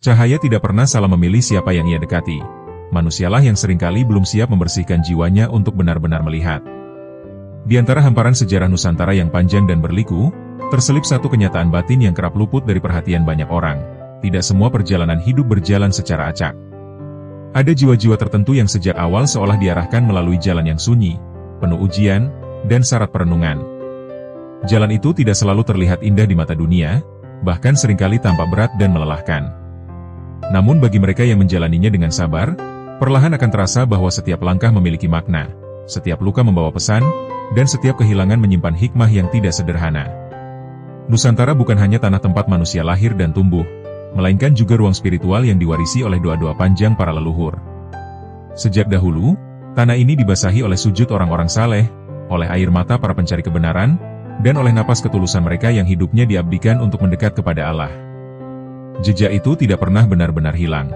Cahaya tidak pernah salah memilih siapa yang ia dekati. Manusialah yang seringkali belum siap membersihkan jiwanya untuk benar-benar melihat. Di antara hamparan sejarah Nusantara yang panjang dan berliku, terselip satu kenyataan batin yang kerap luput dari perhatian banyak orang. Tidak semua perjalanan hidup berjalan secara acak. Ada jiwa-jiwa tertentu yang sejak awal seolah diarahkan melalui jalan yang sunyi, penuh ujian, dan syarat perenungan. Jalan itu tidak selalu terlihat indah di mata dunia, bahkan seringkali tampak berat dan melelahkan. Namun bagi mereka yang menjalaninya dengan sabar, perlahan akan terasa bahwa setiap langkah memiliki makna, setiap luka membawa pesan, dan setiap kehilangan menyimpan hikmah yang tidak sederhana. Nusantara bukan hanya tanah tempat manusia lahir dan tumbuh, melainkan juga ruang spiritual yang diwarisi oleh doa-doa panjang para leluhur. Sejak dahulu, tanah ini dibasahi oleh sujud orang-orang saleh, oleh air mata para pencari kebenaran, dan oleh napas ketulusan mereka yang hidupnya diabdikan untuk mendekat kepada Allah. Jejak itu tidak pernah benar-benar hilang.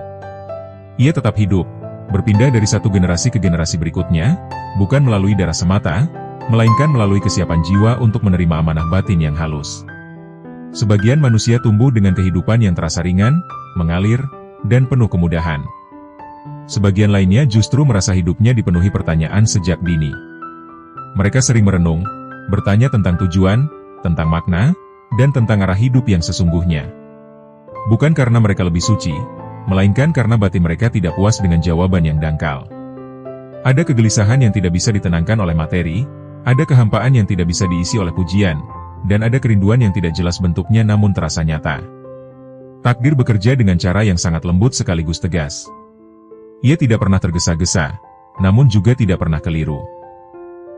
Ia tetap hidup, berpindah dari satu generasi ke generasi berikutnya, bukan melalui darah semata, melainkan melalui kesiapan jiwa untuk menerima amanah batin yang halus. Sebagian manusia tumbuh dengan kehidupan yang terasa ringan, mengalir, dan penuh kemudahan. Sebagian lainnya justru merasa hidupnya dipenuhi pertanyaan sejak dini. Mereka sering merenung, bertanya tentang tujuan, tentang makna, dan tentang arah hidup yang sesungguhnya. Bukan karena mereka lebih suci, melainkan karena batin mereka tidak puas dengan jawaban yang dangkal. Ada kegelisahan yang tidak bisa ditenangkan oleh materi, ada kehampaan yang tidak bisa diisi oleh pujian, dan ada kerinduan yang tidak jelas bentuknya namun terasa nyata. Takdir bekerja dengan cara yang sangat lembut sekaligus tegas. Ia tidak pernah tergesa-gesa, namun juga tidak pernah keliru.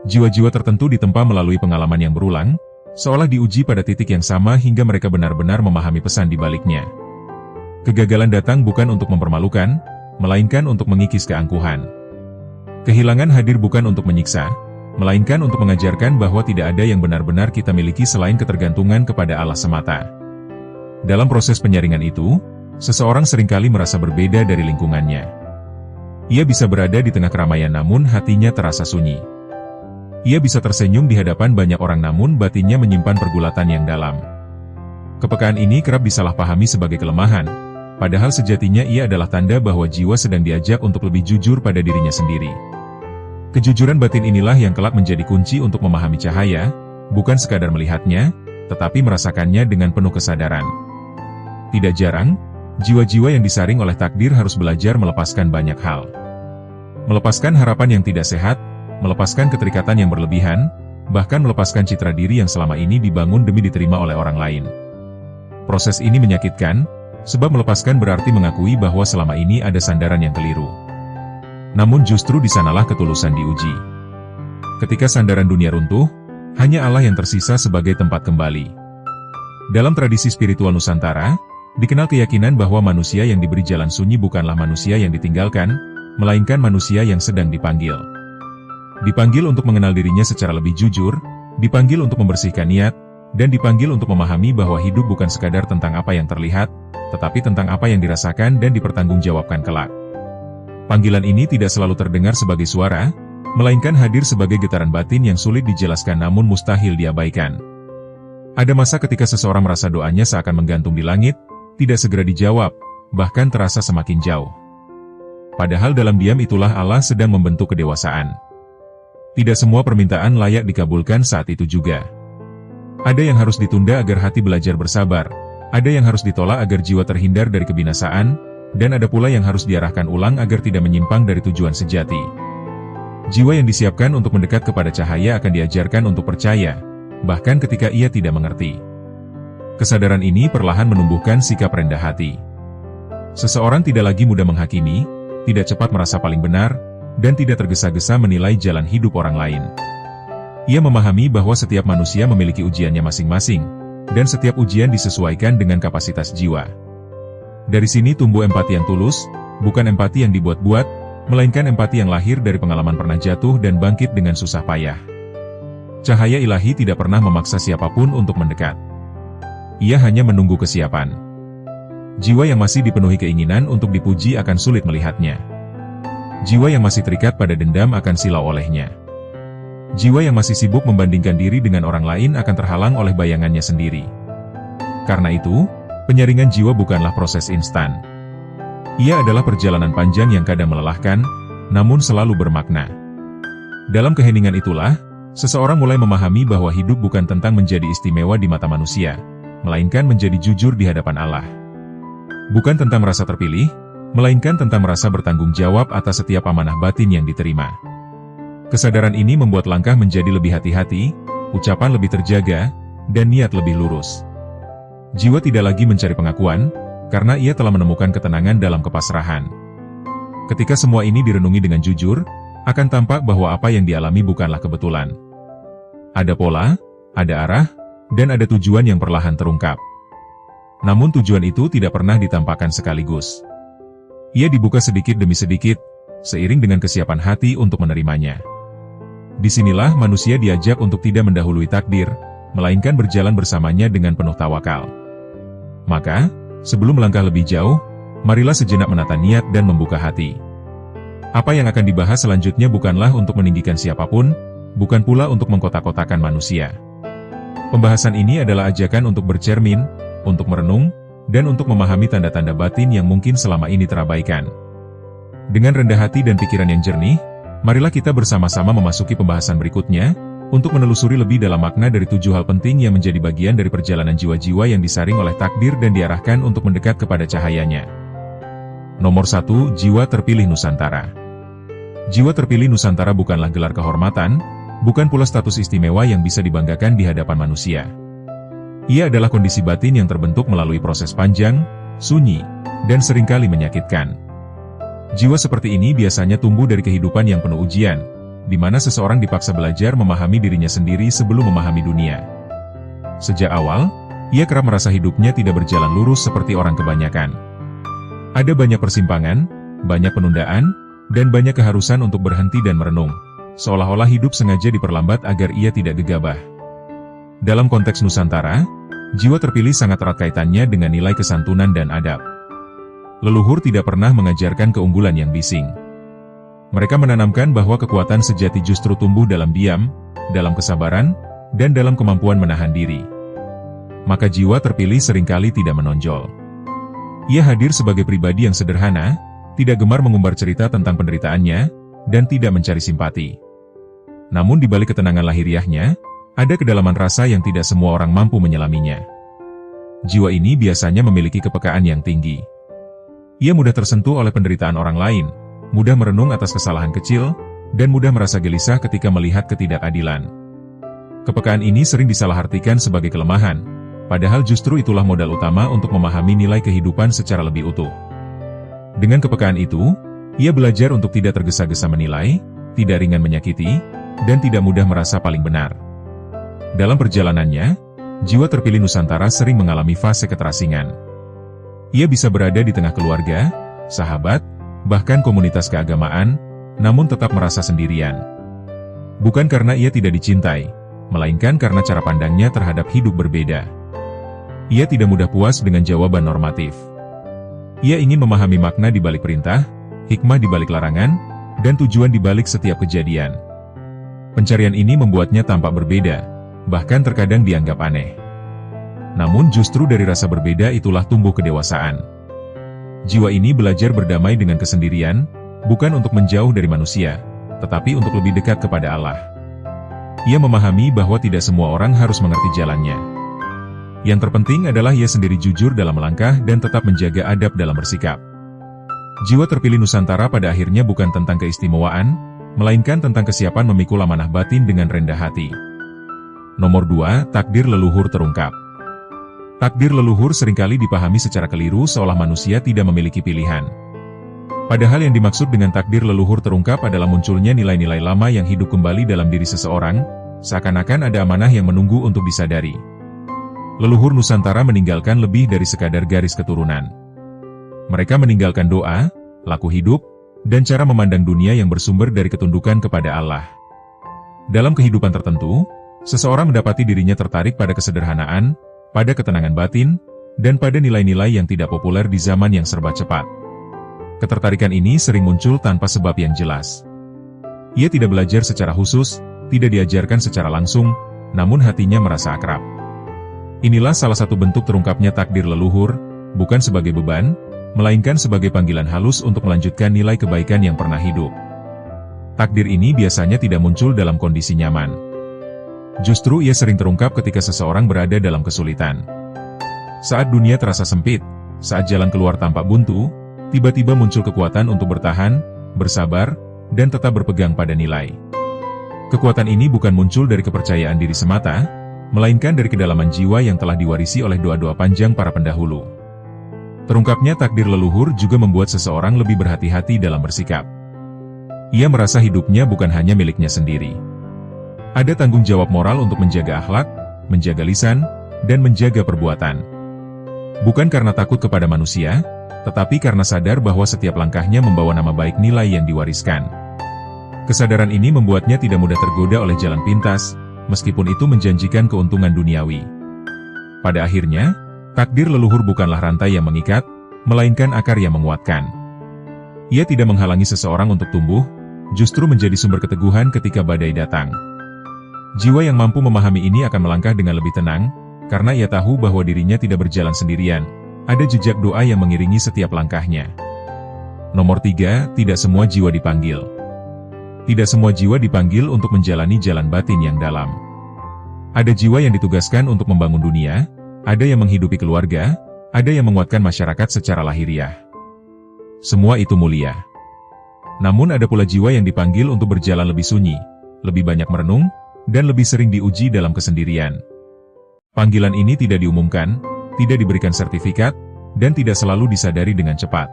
Jiwa-jiwa tertentu ditempa melalui pengalaman yang berulang, seolah diuji pada titik yang sama hingga mereka benar-benar memahami pesan di baliknya. Kegagalan datang bukan untuk mempermalukan, melainkan untuk mengikis keangkuhan. Kehilangan hadir bukan untuk menyiksa, melainkan untuk mengajarkan bahwa tidak ada yang benar-benar kita miliki selain ketergantungan kepada Allah semata. Dalam proses penyaringan itu, seseorang seringkali merasa berbeda dari lingkungannya. Ia bisa berada di tengah keramaian namun hatinya terasa sunyi. Ia bisa tersenyum di hadapan banyak orang namun batinnya menyimpan pergulatan yang dalam. Kepekaan ini kerap disalahpahami sebagai kelemahan, padahal sejatinya ia adalah tanda bahwa jiwa sedang diajak untuk lebih jujur pada dirinya sendiri. Kejujuran batin inilah yang kelak menjadi kunci untuk memahami cahaya, bukan sekadar melihatnya, tetapi merasakannya dengan penuh kesadaran. Tidak jarang, jiwa-jiwa yang disaring oleh takdir harus belajar melepaskan banyak hal. Melepaskan harapan yang tidak sehat, melepaskan keterikatan yang berlebihan, bahkan melepaskan citra diri yang selama ini dibangun demi diterima oleh orang lain. Proses ini menyakitkan, sebab melepaskan berarti mengakui bahwa selama ini ada sandaran yang keliru. Namun justru di sanalah ketulusan diuji. Ketika sandaran dunia runtuh, hanya Allah yang tersisa sebagai tempat kembali. Dalam tradisi spiritual Nusantara, dikenal keyakinan bahwa manusia yang diberi jalan sunyi bukanlah manusia yang ditinggalkan, melainkan manusia yang sedang dipanggil. Dipanggil untuk mengenal dirinya secara lebih jujur, dipanggil untuk membersihkan niat, dan dipanggil untuk memahami bahwa hidup bukan sekadar tentang apa yang terlihat, tetapi tentang apa yang dirasakan dan dipertanggungjawabkan kelak. Panggilan ini tidak selalu terdengar sebagai suara, melainkan hadir sebagai getaran batin yang sulit dijelaskan namun mustahil diabaikan. Ada masa ketika seseorang merasa doanya seakan menggantung di langit, tidak segera dijawab, bahkan terasa semakin jauh. Padahal dalam diam itulah Allah sedang membentuk kedewasaan. Tidak semua permintaan layak dikabulkan saat itu juga. Ada yang harus ditunda agar hati belajar bersabar, ada yang harus ditolak agar jiwa terhindar dari kebinasaan, dan ada pula yang harus diarahkan ulang agar tidak menyimpang dari tujuan sejati. Jiwa yang disiapkan untuk mendekat kepada cahaya akan diajarkan untuk percaya, bahkan ketika ia tidak mengerti. Kesadaran ini perlahan menumbuhkan sikap rendah hati. Seseorang tidak lagi mudah menghakimi, tidak cepat merasa paling benar, dan tidak tergesa-gesa menilai jalan hidup orang lain. Ia memahami bahwa setiap manusia memiliki ujiannya masing-masing, dan setiap ujian disesuaikan dengan kapasitas jiwa. Dari sini tumbuh empati yang tulus, bukan empati yang dibuat-buat, melainkan empati yang lahir dari pengalaman pernah jatuh dan bangkit dengan susah payah. Cahaya ilahi tidak pernah memaksa siapapun untuk mendekat. Ia hanya menunggu kesiapan. Jiwa yang masih dipenuhi keinginan untuk dipuji akan sulit melihatnya. Jiwa yang masih terikat pada dendam akan silau olehnya. Jiwa yang masih sibuk membandingkan diri dengan orang lain akan terhalang oleh bayangannya sendiri. Karena itu, penyaringan jiwa bukanlah proses instan, Ia adalah perjalanan panjang yang kadang melelahkan, namun selalu bermakna. Dalam keheningan itulah, seseorang mulai memahami bahwa hidup bukan tentang menjadi istimewa di mata manusia, melainkan menjadi jujur di hadapan Allah. Bukan tentang merasa terpilih, melainkan tentang merasa bertanggung jawab atas setiap amanah batin yang diterima. Kesadaran ini membuat langkah menjadi lebih hati-hati, ucapan lebih terjaga, dan niat lebih lurus. Jiwa tidak lagi mencari pengakuan, karena ia telah menemukan ketenangan dalam kepasrahan. Ketika semua ini direnungi dengan jujur, akan tampak bahwa apa yang dialami bukanlah kebetulan. Ada pola, ada arah, dan ada tujuan yang perlahan terungkap. Namun tujuan itu tidak pernah ditampakkan sekaligus. Ia dibuka sedikit demi sedikit, seiring dengan kesiapan hati untuk menerimanya. Disinilah manusia diajak untuk tidak mendahului takdir, melainkan berjalan bersamanya dengan penuh tawakal. Maka, sebelum melangkah lebih jauh, marilah sejenak menata niat dan membuka hati. Apa yang akan dibahas selanjutnya bukanlah untuk meninggikan siapapun, bukan pula untuk mengkotak-kotakan manusia. Pembahasan ini adalah ajakan untuk bercermin, untuk merenung, dan untuk memahami tanda-tanda batin yang mungkin selama ini terabaikan. Dengan rendah hati dan pikiran yang jernih, marilah kita bersama-sama memasuki pembahasan berikutnya, untuk menelusuri lebih dalam makna dari 7 hal penting yang menjadi bagian dari perjalanan jiwa-jiwa yang disaring oleh takdir dan diarahkan untuk mendekat kepada cahayanya. Nomor 1, Jiwa Terpilih Nusantara. Jiwa terpilih Nusantara bukanlah gelar kehormatan, bukan pula status istimewa yang bisa dibanggakan di hadapan manusia. Ia adalah kondisi batin yang terbentuk melalui proses panjang, sunyi, dan seringkali menyakitkan. Jiwa seperti ini biasanya tumbuh dari kehidupan yang penuh ujian, di mana seseorang dipaksa belajar memahami dirinya sendiri sebelum memahami dunia. Sejak awal, ia kerap merasa hidupnya tidak berjalan lurus seperti orang kebanyakan. Ada banyak persimpangan, banyak penundaan, dan banyak keharusan untuk berhenti dan merenung, seolah-olah hidup sengaja diperlambat agar ia tidak gegabah. Dalam konteks Nusantara, jiwa terpilih sangat erat kaitannya dengan nilai kesantunan dan adab. Leluhur tidak pernah mengajarkan keunggulan yang bising. Mereka menanamkan bahwa kekuatan sejati justru tumbuh dalam diam, dalam kesabaran, dan dalam kemampuan menahan diri. Maka jiwa terpilih seringkali tidak menonjol. Ia hadir sebagai pribadi yang sederhana, tidak gemar mengumbar cerita tentang penderitaannya, dan tidak mencari simpati. Namun di balik ketenangan lahiriahnya, ada kedalaman rasa yang tidak semua orang mampu menyelaminya. Jiwa ini biasanya memiliki kepekaan yang tinggi. Ia mudah tersentuh oleh penderitaan orang lain, mudah merenung atas kesalahan kecil, dan mudah merasa gelisah ketika melihat ketidakadilan. Kepekaan ini sering disalahartikan sebagai kelemahan, padahal justru itulah modal utama untuk memahami nilai kehidupan secara lebih utuh. Dengan kepekaan itu, ia belajar untuk tidak tergesa-gesa menilai, tidak ringan menyakiti, dan tidak mudah merasa paling benar. Dalam perjalanannya, jiwa terpilih Nusantara sering mengalami fase keterasingan. Ia bisa berada di tengah keluarga, sahabat, bahkan komunitas keagamaan, namun tetap merasa sendirian. Bukan karena ia tidak dicintai, melainkan karena cara pandangnya terhadap hidup berbeda. Ia tidak mudah puas dengan jawaban normatif. Ia ingin memahami makna di balik perintah, hikmah di balik larangan, dan tujuan di balik setiap kejadian. Pencarian ini membuatnya tampak berbeda, bahkan terkadang dianggap aneh. Namun justru dari rasa berbeda itulah tumbuh kedewasaan. Jiwa ini belajar berdamai dengan kesendirian, bukan untuk menjauh dari manusia, tetapi untuk lebih dekat kepada Allah. Ia memahami bahwa tidak semua orang harus mengerti jalannya. Yang terpenting adalah ia sendiri jujur dalam melangkah dan tetap menjaga adab dalam bersikap. Jiwa terpilih Nusantara pada akhirnya bukan tentang keistimewaan, melainkan tentang kesiapan memikul amanah batin dengan rendah hati. Nomor 2, Takdir leluhur terungkap. Takdir leluhur seringkali dipahami secara keliru seolah manusia tidak memiliki pilihan. Padahal yang dimaksud dengan takdir leluhur terungkap adalah munculnya nilai-nilai lama yang hidup kembali dalam diri seseorang, seakan-akan ada amanah yang menunggu untuk disadari. Leluhur Nusantara meninggalkan lebih dari sekadar garis keturunan. Mereka meninggalkan doa, laku hidup, dan cara memandang dunia yang bersumber dari ketundukan kepada Allah. Dalam kehidupan tertentu, seseorang mendapati dirinya tertarik pada kesederhanaan, pada ketenangan batin, dan pada nilai-nilai yang tidak populer di zaman yang serba cepat. Ketertarikan ini sering muncul tanpa sebab yang jelas. Ia tidak belajar secara khusus, tidak diajarkan secara langsung, namun hatinya merasa akrab. Inilah salah satu bentuk terungkapnya takdir leluhur, bukan sebagai beban, melainkan sebagai panggilan halus untuk melanjutkan nilai kebaikan yang pernah hidup. Takdir ini biasanya tidak muncul dalam kondisi nyaman. Justru ia sering terungkap ketika seseorang berada dalam kesulitan. Saat dunia terasa sempit, saat jalan keluar tampak buntu, tiba-tiba muncul kekuatan untuk bertahan, bersabar, dan tetap berpegang pada nilai. Kekuatan ini bukan muncul dari kepercayaan diri semata, melainkan dari kedalaman jiwa yang telah diwarisi oleh doa-doa panjang para pendahulu. Terungkapnya takdir leluhur juga membuat seseorang lebih berhati-hati dalam bersikap. Ia merasa hidupnya bukan hanya miliknya sendiri. Ada tanggung jawab moral untuk menjaga akhlak, menjaga lisan, dan menjaga perbuatan. Bukan karena takut kepada manusia, tetapi karena sadar bahwa setiap langkahnya membawa nama baik nilai yang diwariskan. Kesadaran ini membuatnya tidak mudah tergoda oleh jalan pintas, meskipun itu menjanjikan keuntungan duniawi. Pada akhirnya, takdir leluhur bukanlah rantai yang mengikat, melainkan akar yang menguatkan. Ia tidak menghalangi seseorang untuk tumbuh, justru menjadi sumber keteguhan ketika badai datang. Jiwa yang mampu memahami ini akan melangkah dengan lebih tenang, karena ia tahu bahwa dirinya tidak berjalan sendirian, ada jejak doa yang mengiringi setiap langkahnya. Nomor 3, tidak semua jiwa dipanggil. Tidak semua jiwa dipanggil untuk menjalani jalan batin yang dalam. Ada jiwa yang ditugaskan untuk membangun dunia, ada yang menghidupi keluarga, ada yang menguatkan masyarakat secara lahiriah. Semua itu mulia. Namun ada pula jiwa yang dipanggil untuk berjalan lebih sunyi, lebih banyak merenung, dan lebih sering diuji dalam kesendirian. Panggilan ini tidak diumumkan, tidak diberikan sertifikat, dan tidak selalu disadari dengan cepat.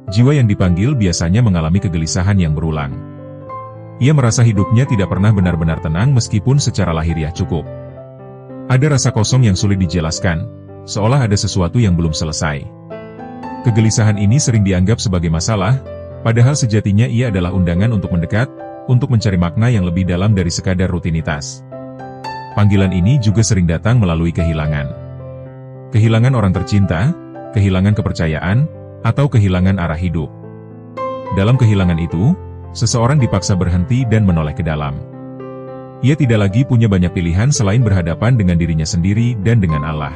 Jiwa yang dipanggil biasanya mengalami kegelisahan yang berulang. Ia merasa hidupnya tidak pernah benar-benar tenang meskipun secara lahiriah cukup. Ada rasa kosong yang sulit dijelaskan, seolah ada sesuatu yang belum selesai. Kegelisahan ini sering dianggap sebagai masalah, padahal sejatinya ia adalah undangan untuk mendekat, untuk mencari makna yang lebih dalam dari sekadar rutinitas. Panggilan ini juga sering datang melalui kehilangan. Kehilangan orang tercinta, kehilangan kepercayaan, atau kehilangan arah hidup. Dalam kehilangan itu, seseorang dipaksa berhenti dan menoleh ke dalam. Ia tidak lagi punya banyak pilihan selain berhadapan dengan dirinya sendiri dan dengan Allah.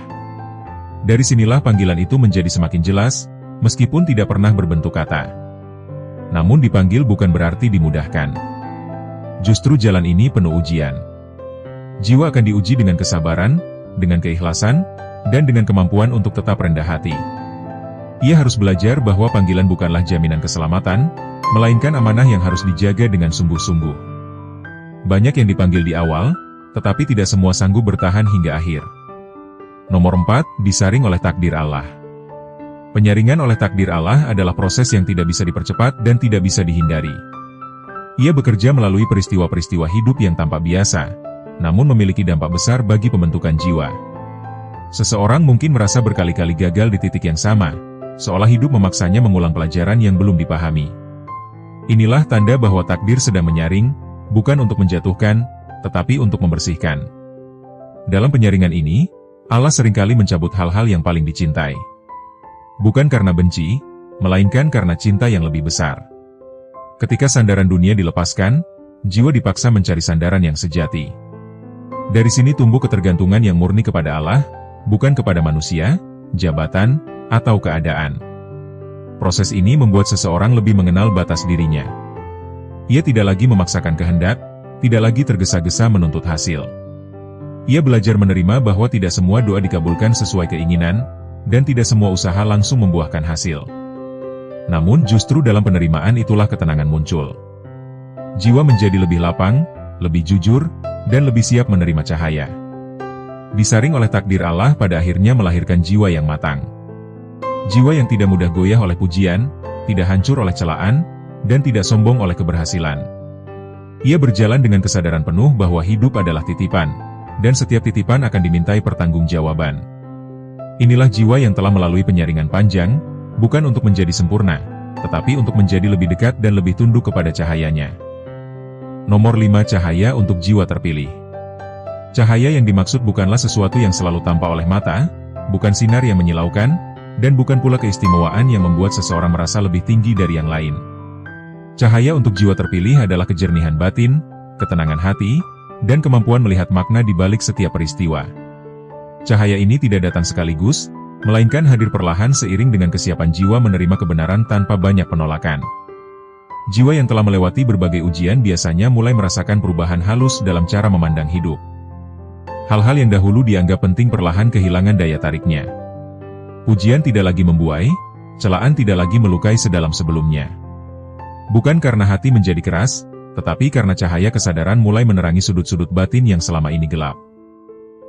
Dari sinilah panggilan itu menjadi semakin jelas, meskipun tidak pernah berbentuk kata. Namun dipanggil bukan berarti dimudahkan. Justru jalan ini penuh ujian. Jiwa akan diuji dengan kesabaran, dengan keikhlasan, dan dengan kemampuan untuk tetap rendah hati. Ia harus belajar bahwa panggilan bukanlah jaminan keselamatan, melainkan amanah yang harus dijaga dengan sungguh-sungguh. Banyak yang dipanggil di awal, tetapi tidak semua sanggup bertahan hingga akhir. Nomor 4, disaring oleh takdir Allah. Penyaringan oleh takdir Allah adalah proses yang tidak bisa dipercepat dan tidak bisa dihindari. Ia bekerja melalui peristiwa-peristiwa hidup yang tampak biasa, namun memiliki dampak besar bagi pembentukan jiwa. Seseorang mungkin merasa berkali-kali gagal di titik yang sama, seolah hidup memaksanya mengulang pelajaran yang belum dipahami. Inilah tanda bahwa takdir sedang menyaring, bukan untuk menjatuhkan, tetapi untuk membersihkan. Dalam penyaringan ini, Allah seringkali mencabut hal-hal yang paling dicintai. Bukan karena benci, melainkan karena cinta yang lebih besar. Ketika sandaran dunia dilepaskan, jiwa dipaksa mencari sandaran yang sejati. Dari sini tumbuh ketergantungan yang murni kepada Allah, bukan kepada manusia, jabatan, atau keadaan. Proses ini membuat seseorang lebih mengenal batas dirinya. Ia tidak lagi memaksakan kehendak, tidak lagi tergesa-gesa menuntut hasil. Ia belajar menerima bahwa tidak semua doa dikabulkan sesuai keinginan, dan tidak semua usaha langsung membuahkan hasil. Namun justru dalam penerimaan itulah ketenangan muncul. Jiwa menjadi lebih lapang, lebih jujur, dan lebih siap menerima cahaya. Disaring oleh takdir Allah pada akhirnya melahirkan jiwa yang matang. Jiwa yang tidak mudah goyah oleh pujian, tidak hancur oleh celaan, dan tidak sombong oleh keberhasilan. Ia berjalan dengan kesadaran penuh bahwa hidup adalah titipan, dan setiap titipan akan dimintai pertanggungjawaban. Inilah jiwa yang telah melalui penyaringan panjang, bukan untuk menjadi sempurna, tetapi untuk menjadi lebih dekat dan lebih tunduk kepada cahayanya. Nomor 5, cahaya untuk jiwa terpilih. Cahaya yang dimaksud bukanlah sesuatu yang selalu tampak oleh mata, bukan sinar yang menyilaukan, dan bukan pula keistimewaan yang membuat seseorang merasa lebih tinggi dari yang lain. Cahaya untuk jiwa terpilih adalah kejernihan batin, ketenangan hati, dan kemampuan melihat makna di balik setiap peristiwa. Cahaya ini tidak datang sekaligus, melainkan hadir perlahan seiring dengan kesiapan jiwa menerima kebenaran tanpa banyak penolakan. Jiwa yang telah melewati berbagai ujian biasanya mulai merasakan perubahan halus dalam cara memandang hidup. Hal-hal yang dahulu dianggap penting perlahan kehilangan daya tariknya. Ujian tidak lagi membuai, celaan tidak lagi melukai sedalam sebelumnya. Bukan karena hati menjadi keras, tetapi karena cahaya kesadaran mulai menerangi sudut-sudut batin yang selama ini gelap.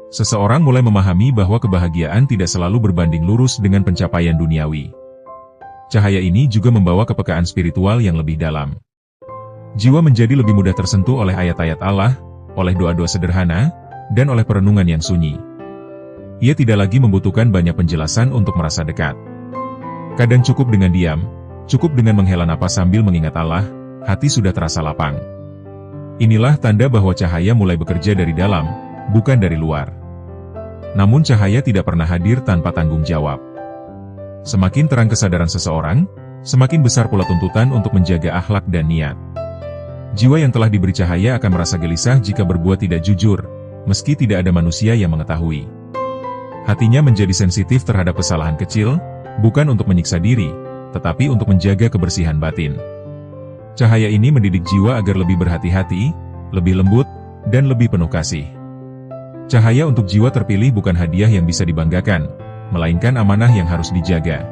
Seseorang mulai memahami bahwa kebahagiaan tidak selalu berbanding lurus dengan pencapaian duniawi. Cahaya ini juga membawa kepekaan spiritual yang lebih dalam. Jiwa menjadi lebih mudah tersentuh oleh ayat-ayat Allah, oleh doa-doa sederhana, dan oleh perenungan yang sunyi. Ia tidak lagi membutuhkan banyak penjelasan untuk merasa dekat. Kadang cukup dengan diam, cukup dengan menghela napas sambil mengingat Allah, hati sudah terasa lapang. Inilah tanda bahwa cahaya mulai bekerja dari dalam, bukan dari luar. Namun cahaya tidak pernah hadir tanpa tanggung jawab. Semakin terang kesadaran seseorang, semakin besar pula tuntutan untuk menjaga akhlak dan niat. Jiwa yang telah diberi cahaya akan merasa gelisah jika berbuat tidak jujur, meski tidak ada manusia yang mengetahui. Hatinya menjadi sensitif terhadap kesalahan kecil, bukan untuk menyiksa diri, tetapi untuk menjaga kebersihan batin. Cahaya ini mendidik jiwa agar lebih berhati-hati, lebih lembut, dan lebih penuh kasih. Cahaya untuk jiwa terpilih bukan hadiah yang bisa dibanggakan, melainkan amanah yang harus dijaga.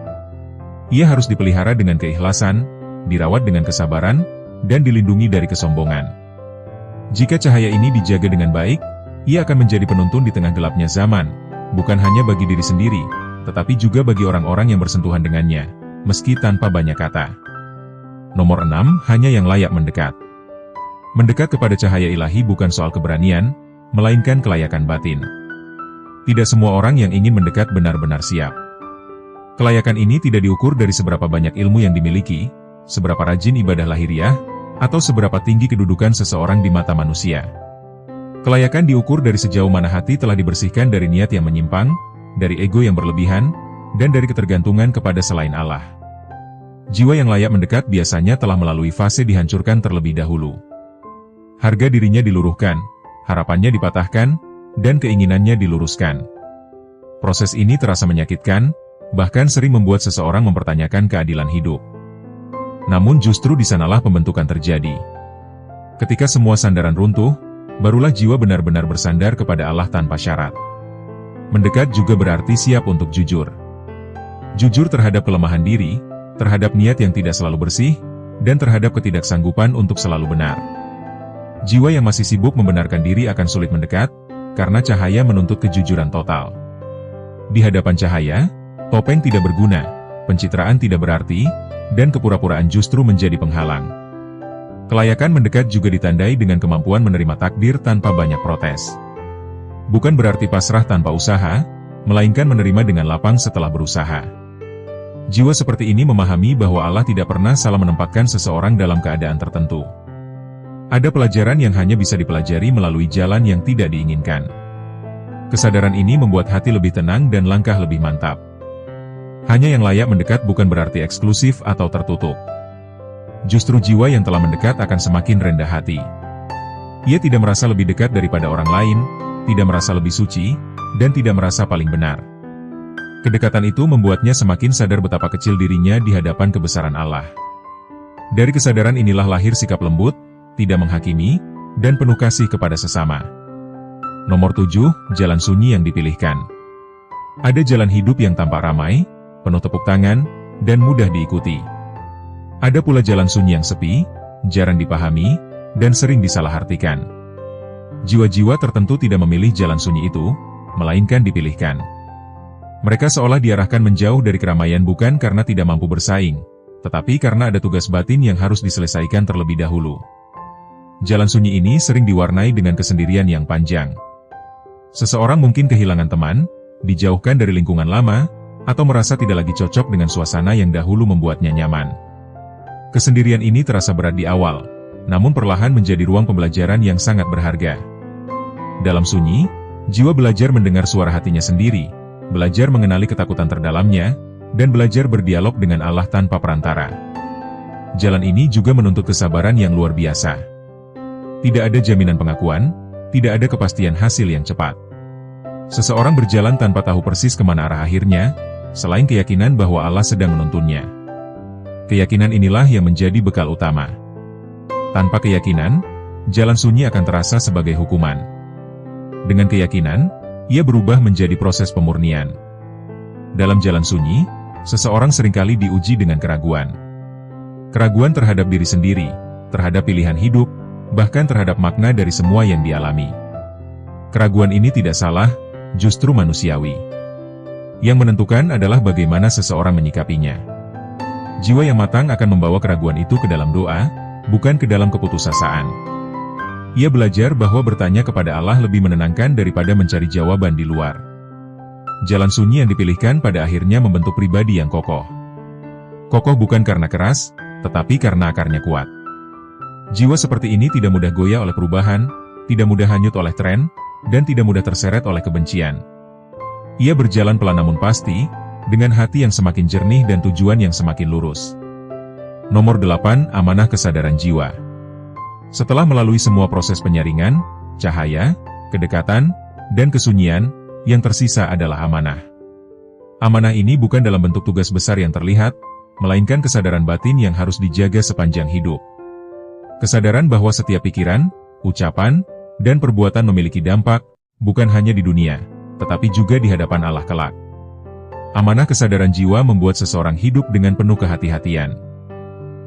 Ia harus dipelihara dengan keikhlasan, dirawat dengan kesabaran, dan dilindungi dari kesombongan. Jika cahaya ini dijaga dengan baik, ia akan menjadi penuntun di tengah gelapnya zaman, bukan hanya bagi diri sendiri, tetapi juga bagi orang-orang yang bersentuhan dengannya, meski tanpa banyak kata. Nomor 6, hanya yang layak mendekat. Mendekat kepada cahaya ilahi bukan soal keberanian, melainkan kelayakan batin. Tidak semua orang yang ingin mendekat benar-benar siap. Kelayakan ini tidak diukur dari seberapa banyak ilmu yang dimiliki, seberapa rajin ibadah lahiriah, atau seberapa tinggi kedudukan seseorang di mata manusia. Kelayakan diukur dari sejauh mana hati telah dibersihkan dari niat yang menyimpang, dari ego yang berlebihan, dan dari ketergantungan kepada selain Allah. Jiwa yang layak mendekat biasanya telah melalui fase dihancurkan terlebih dahulu. Harga dirinya diluruhkan, harapannya dipatahkan, dan keinginannya diluruskan. Proses ini terasa menyakitkan, bahkan sering membuat seseorang mempertanyakan keadilan hidup. Namun justru di sanalah pembentukan terjadi. Ketika semua sandaran runtuh, barulah jiwa benar-benar bersandar kepada Allah tanpa syarat. Mendekat juga berarti siap untuk jujur. Jujur terhadap kelemahan diri, terhadap niat yang tidak selalu bersih, dan terhadap ketidaksanggupan untuk selalu benar. Jiwa yang masih sibuk membenarkan diri akan sulit mendekat, karena cahaya menuntut kejujuran total. Di hadapan cahaya, topeng tidak berguna, pencitraan tidak berarti, dan kepura-puraan justru menjadi penghalang. Kelayakan mendekat juga ditandai dengan kemampuan menerima takdir tanpa banyak protes. Bukan berarti pasrah tanpa usaha, melainkan menerima dengan lapang setelah berusaha. Jiwa seperti ini memahami bahwa Allah tidak pernah salah menempatkan seseorang dalam keadaan tertentu. Ada pelajaran yang hanya bisa dipelajari melalui jalan yang tidak diinginkan. Kesadaran ini membuat hati lebih tenang dan langkah lebih mantap. Hanya yang layak mendekat bukan berarti eksklusif atau tertutup. Justru jiwa yang telah mendekat akan semakin rendah hati. Ia tidak merasa lebih dekat daripada orang lain, tidak merasa lebih suci, dan tidak merasa paling benar. Kedekatan itu membuatnya semakin sadar betapa kecil dirinya di hadapan kebesaran Allah. Dari kesadaran inilah lahir sikap lembut, tidak menghakimi, dan penuh kasih kepada sesama. Nomor 7, jalan sunyi yang dipilihkan. Ada jalan hidup yang tampak ramai, penuh tepuk tangan, dan mudah diikuti. Ada pula jalan sunyi yang sepi, jarang dipahami, dan sering disalahartikan. Jiwa-jiwa tertentu tidak memilih jalan sunyi itu, melainkan dipilihkan. Mereka seolah diarahkan menjauh dari keramaian bukan karena tidak mampu bersaing, tetapi karena ada tugas batin yang harus diselesaikan terlebih dahulu. Jalan sunyi ini sering diwarnai dengan kesendirian yang panjang. Seseorang mungkin kehilangan teman, dijauhkan dari lingkungan lama, atau merasa tidak lagi cocok dengan suasana yang dahulu membuatnya nyaman. Kesendirian ini terasa berat di awal, namun perlahan menjadi ruang pembelajaran yang sangat berharga. Dalam sunyi, jiwa belajar mendengar suara hatinya sendiri, belajar mengenali ketakutan terdalamnya, dan belajar berdialog dengan Allah tanpa perantara. Jalan ini juga menuntut kesabaran yang luar biasa. Tidak ada jaminan pengakuan, tidak ada kepastian hasil yang cepat. Seseorang berjalan tanpa tahu persis kemana arah akhirnya, selain keyakinan bahwa Allah sedang menuntunnya. Keyakinan inilah yang menjadi bekal utama. Tanpa keyakinan, jalan sunyi akan terasa sebagai hukuman. Dengan keyakinan, ia berubah menjadi proses pemurnian. Dalam jalan sunyi, seseorang seringkali diuji dengan keraguan. Keraguan terhadap diri sendiri, terhadap pilihan hidup, bahkan terhadap makna dari semua yang dialami. Keraguan ini tidak salah, justru manusiawi. Yang menentukan adalah bagaimana seseorang menyikapinya. Jiwa yang matang akan membawa keraguan itu ke dalam doa, bukan ke dalam keputusasaan. Ia belajar bahwa bertanya kepada Allah lebih menenangkan daripada mencari jawaban di luar. Jalan sunyi yang dipilihkan pada akhirnya membentuk pribadi yang kokoh. Kokoh bukan karena keras, tetapi karena akarnya kuat. Jiwa seperti ini tidak mudah goyah oleh perubahan, tidak mudah hanyut oleh tren, dan tidak mudah terseret oleh kebencian. Ia berjalan pelan namun pasti, dengan hati yang semakin jernih dan tujuan yang semakin lurus. Nomor 8, amanah kesadaran jiwa. Setelah melalui semua proses penyaringan, cahaya, kedekatan, dan kesunyian, yang tersisa adalah amanah. Amanah ini bukan dalam bentuk tugas besar yang terlihat, melainkan kesadaran batin yang harus dijaga sepanjang hidup. Kesadaran bahwa setiap pikiran, ucapan, dan perbuatan memiliki dampak, bukan hanya di dunia, tetapi juga di hadapan Allah kelak. Amanah kesadaran jiwa membuat seseorang hidup dengan penuh kehati-hatian.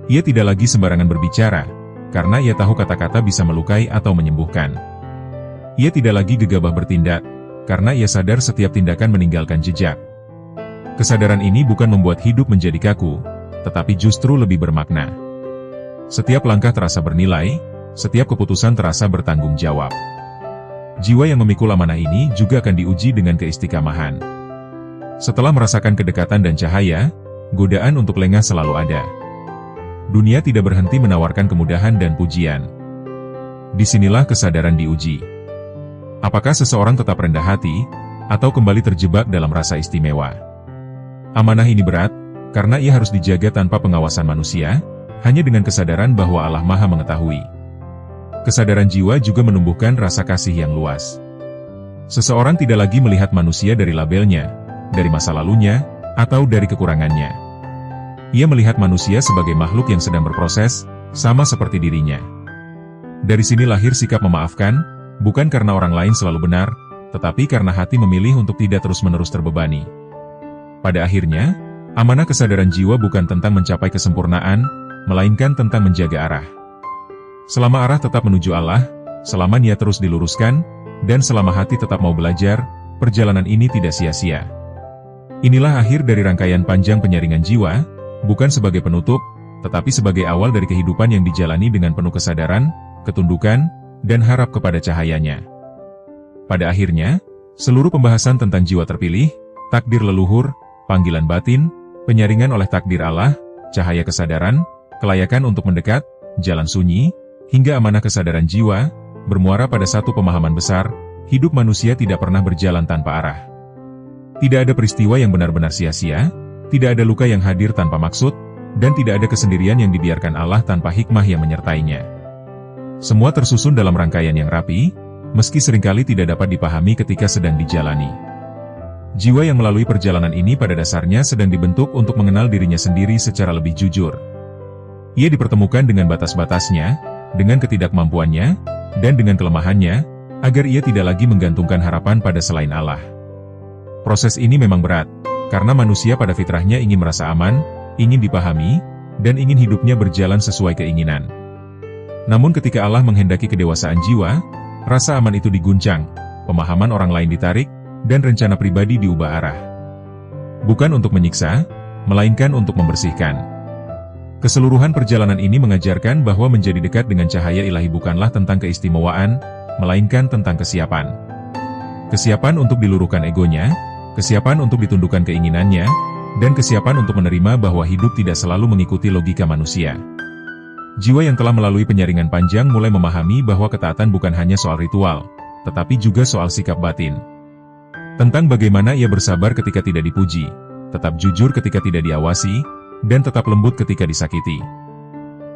Ia tidak lagi sembarangan berbicara, karena ia tahu kata-kata bisa melukai atau menyembuhkan. Ia tidak lagi gegabah bertindak, karena ia sadar setiap tindakan meninggalkan jejak. Kesadaran ini bukan membuat hidup menjadi kaku, tetapi justru lebih bermakna. Setiap langkah terasa bernilai, setiap keputusan terasa bertanggung jawab. Jiwa yang memikul amanah ini juga akan diuji dengan keistiqamahan. Setelah merasakan kedekatan dan cahaya, godaan untuk lengah selalu ada. Dunia tidak berhenti menawarkan kemudahan dan pujian. Disinilah kesadaran diuji. Apakah seseorang tetap rendah hati, atau kembali terjebak dalam rasa istimewa? Amanah ini berat, karena ia harus dijaga tanpa pengawasan manusia, hanya dengan kesadaran bahwa Allah Maha Mengetahui. Kesadaran jiwa juga menumbuhkan rasa kasih yang luas. Seseorang tidak lagi melihat manusia dari labelnya, dari masa lalunya, atau dari kekurangannya. Ia melihat manusia sebagai makhluk yang sedang berproses, sama seperti dirinya. Dari sini lahir sikap memaafkan, bukan karena orang lain selalu benar, tetapi karena hati memilih untuk tidak terus-menerus terbebani. Pada akhirnya, amanah kesadaran jiwa bukan tentang mencapai kesempurnaan, melainkan tentang menjaga arah. Selama arah tetap menuju Allah, selama niat terus diluruskan, dan selama hati tetap mau belajar, perjalanan ini tidak sia-sia. Inilah akhir dari rangkaian panjang penyaringan jiwa, bukan sebagai penutup, tetapi sebagai awal dari kehidupan yang dijalani dengan penuh kesadaran, ketundukan, dan harap kepada cahayanya. Pada akhirnya, seluruh pembahasan tentang jiwa terpilih, takdir leluhur, panggilan batin, penyaringan oleh takdir Allah, cahaya kesadaran, kelayakan untuk mendekat, jalan sunyi, hingga amanah kesadaran jiwa, bermuara pada satu pemahaman besar, hidup manusia tidak pernah berjalan tanpa arah. Tidak ada peristiwa yang benar-benar sia-sia, tidak ada luka yang hadir tanpa maksud, dan tidak ada kesendirian yang dibiarkan Allah tanpa hikmah yang menyertainya. Semua tersusun dalam rangkaian yang rapi, meski seringkali tidak dapat dipahami ketika sedang dijalani. Jiwa yang melalui perjalanan ini pada dasarnya sedang dibentuk untuk mengenal dirinya sendiri secara lebih jujur. Ia dipertemukan dengan batas-batasnya, dengan ketidakmampuannya, dan dengan kelemahannya, agar ia tidak lagi menggantungkan harapan pada selain Allah. Proses ini memang berat, karena manusia pada fitrahnya ingin merasa aman, ingin dipahami, dan ingin hidupnya berjalan sesuai keinginan. Namun ketika Allah menghendaki kedewasaan jiwa, rasa aman itu diguncang, pemahaman orang lain ditarik, dan rencana pribadi diubah arah. Bukan untuk menyiksa, melainkan untuk membersihkan. Keseluruhan perjalanan ini mengajarkan bahwa menjadi dekat dengan cahaya ilahi bukanlah tentang keistimewaan, melainkan tentang kesiapan. Kesiapan untuk diluruhkan egonya, kesiapan untuk ditundukkan keinginannya, dan kesiapan untuk menerima bahwa hidup tidak selalu mengikuti logika manusia. Jiwa yang telah melalui penyaringan panjang mulai memahami bahwa ketaatan bukan hanya soal ritual, tetapi juga soal sikap batin. Tentang bagaimana ia bersabar ketika tidak dipuji, tetap jujur ketika tidak diawasi, dan tetap lembut ketika disakiti.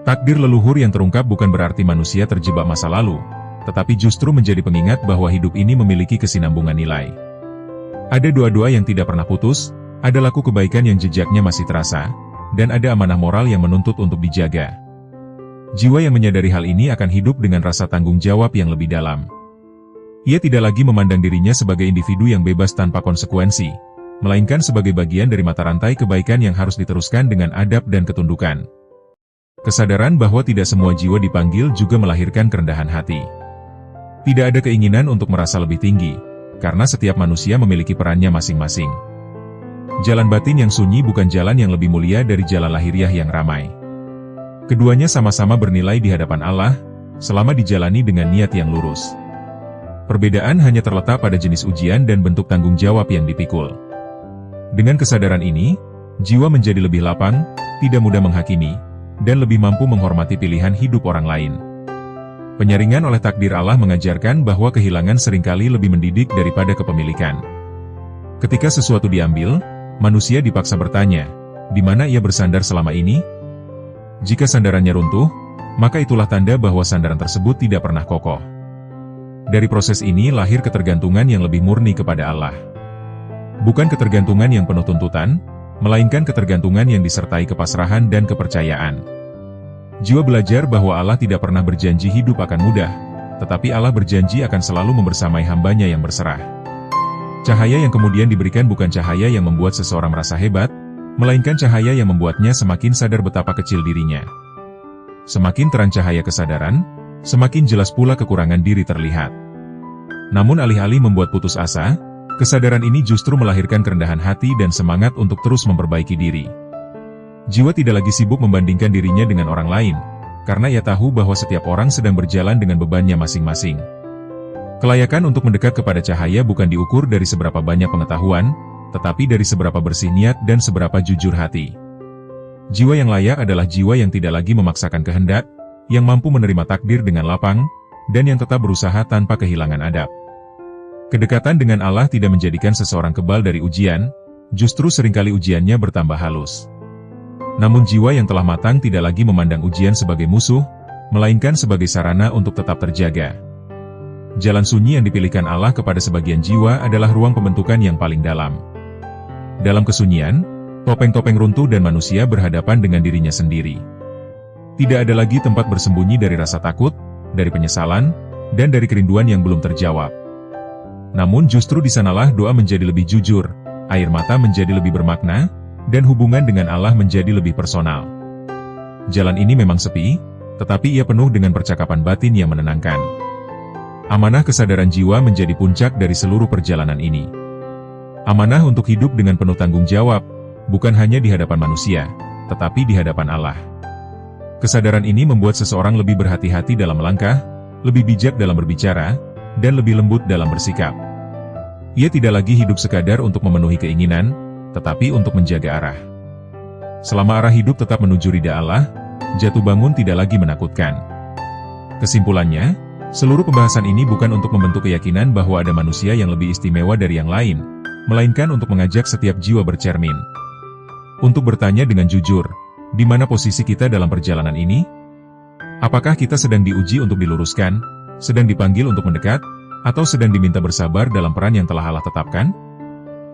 Takdir leluhur yang terungkap bukan berarti manusia terjebak masa lalu, tetapi justru menjadi pengingat bahwa hidup ini memiliki kesinambungan nilai. Ada doa-doa yang tidak pernah putus, ada laku kebaikan yang jejaknya masih terasa, dan ada amanah moral yang menuntut untuk dijaga. Jiwa yang menyadari hal ini akan hidup dengan rasa tanggung jawab yang lebih dalam. Ia tidak lagi memandang dirinya sebagai individu yang bebas tanpa konsekuensi, melainkan sebagai bagian dari mata rantai kebaikan yang harus diteruskan dengan adab dan ketundukan. Kesadaran bahwa tidak semua jiwa dipanggil juga melahirkan kerendahan hati. Tidak ada keinginan untuk merasa lebih tinggi, karena setiap manusia memiliki perannya masing-masing. Jalan batin yang sunyi bukan jalan yang lebih mulia dari jalan lahiriah yang ramai. Keduanya sama-sama bernilai di hadapan Allah, selama dijalani dengan niat yang lurus. Perbedaan hanya terletak pada jenis ujian dan bentuk tanggung jawab yang dipikul. Dengan kesadaran ini, jiwa menjadi lebih lapang, tidak mudah menghakimi, dan lebih mampu menghormati pilihan hidup orang lain. Penyaringan oleh takdir Allah mengajarkan bahwa kehilangan seringkali lebih mendidik daripada kepemilikan. Ketika sesuatu diambil, manusia dipaksa bertanya, di mana ia bersandar selama ini? Jika sandarannya runtuh, maka itulah tanda bahwa sandaran tersebut tidak pernah kokoh. Dari proses ini lahir ketergantungan yang lebih murni kepada Allah. Bukan ketergantungan yang penuh tuntutan, melainkan ketergantungan yang disertai kepasrahan dan kepercayaan. Jiwa belajar bahwa Allah tidak pernah berjanji hidup akan mudah, tetapi Allah berjanji akan selalu membersamai hambanya yang berserah. Cahaya yang kemudian diberikan bukan cahaya yang membuat seseorang merasa hebat, melainkan cahaya yang membuatnya semakin sadar betapa kecil dirinya. Semakin terang cahaya kesadaran, semakin jelas pula kekurangan diri terlihat. Namun alih-alih membuat putus asa, kesadaran ini justru melahirkan kerendahan hati dan semangat untuk terus memperbaiki diri. Jiwa tidak lagi sibuk membandingkan dirinya dengan orang lain, karena ia tahu bahwa setiap orang sedang berjalan dengan bebannya masing-masing. Kelayakan untuk mendekat kepada cahaya bukan diukur dari seberapa banyak pengetahuan, tetapi dari seberapa bersih niat dan seberapa jujur hati. Jiwa yang layak adalah jiwa yang tidak lagi memaksakan kehendak, yang mampu menerima takdir dengan lapang, dan yang tetap berusaha tanpa kehilangan adab. Kedekatan dengan Allah tidak menjadikan seseorang kebal dari ujian, justru seringkali ujiannya bertambah halus. Namun jiwa yang telah matang tidak lagi memandang ujian sebagai musuh, melainkan sebagai sarana untuk tetap terjaga. Jalan sunyi yang dipilihkan Allah kepada sebagian jiwa adalah ruang pembentukan yang paling dalam. Dalam kesunyian, topeng-topeng runtuh dan manusia berhadapan dengan dirinya sendiri. Tidak ada lagi tempat bersembunyi dari rasa takut, dari penyesalan, dan dari kerinduan yang belum terjawab. Namun justru di sanalah doa menjadi lebih jujur, air mata menjadi lebih bermakna, dan hubungan dengan Allah menjadi lebih personal. Jalan ini memang sepi, tetapi ia penuh dengan percakapan batin yang menenangkan. Amanah kesadaran jiwa menjadi puncak dari seluruh perjalanan ini. Amanah untuk hidup dengan penuh tanggung jawab, bukan hanya di hadapan manusia, tetapi di hadapan Allah. Kesadaran ini membuat seseorang lebih berhati-hati dalam melangkah, lebih bijak dalam berbicara, dan lebih lembut dalam bersikap. Ia tidak lagi hidup sekadar untuk memenuhi keinginan, tetapi untuk menjaga arah. Selama arah hidup tetap menuju ridha Allah, jatuh bangun tidak lagi menakutkan. Kesimpulannya, seluruh pembahasan ini bukan untuk membentuk keyakinan bahwa ada manusia yang lebih istimewa dari yang lain, melainkan untuk mengajak setiap jiwa bercermin. Untuk bertanya dengan jujur, di mana posisi kita dalam perjalanan ini? Apakah kita sedang diuji untuk diluruskan, sedang dipanggil untuk mendekat, atau sedang diminta bersabar dalam peran yang telah Allah tetapkan?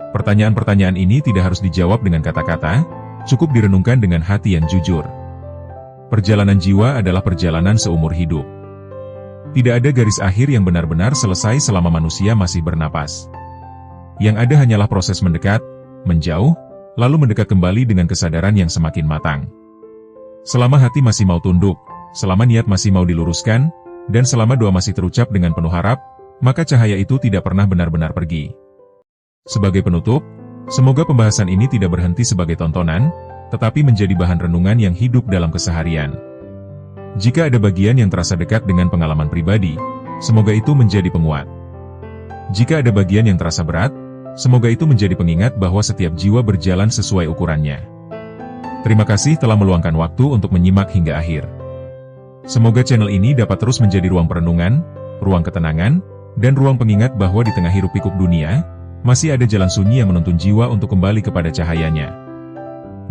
Pertanyaan-pertanyaan ini tidak harus dijawab dengan kata-kata, cukup direnungkan dengan hati yang jujur. Perjalanan jiwa adalah perjalanan seumur hidup. Tidak ada garis akhir yang benar-benar selesai selama manusia masih bernapas. Yang ada hanyalah proses mendekat, menjauh, lalu mendekat kembali dengan kesadaran yang semakin matang. Selama hati masih mau tunduk, selama niat masih mau diluruskan, dan selama doa masih terucap dengan penuh harap, maka cahaya itu tidak pernah benar-benar pergi. Sebagai penutup, semoga pembahasan ini tidak berhenti sebagai tontonan, tetapi menjadi bahan renungan yang hidup dalam keseharian. Jika ada bagian yang terasa dekat dengan pengalaman pribadi, semoga itu menjadi penguat. Jika ada bagian yang terasa berat, semoga itu menjadi pengingat bahwa setiap jiwa berjalan sesuai ukurannya. Terima kasih telah meluangkan waktu untuk menyimak hingga akhir. Semoga channel ini dapat terus menjadi ruang perenungan, ruang ketenangan, dan ruang pengingat bahwa di tengah hiruk-pikuk dunia, masih ada jalan sunyi yang menuntun jiwa untuk kembali kepada cahayanya.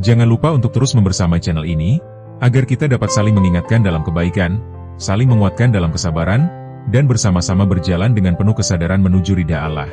Jangan lupa untuk terus membersamai channel ini, agar kita dapat saling mengingatkan dalam kebaikan, saling menguatkan dalam kesabaran, dan bersama-sama berjalan dengan penuh kesadaran menuju ridha Allah.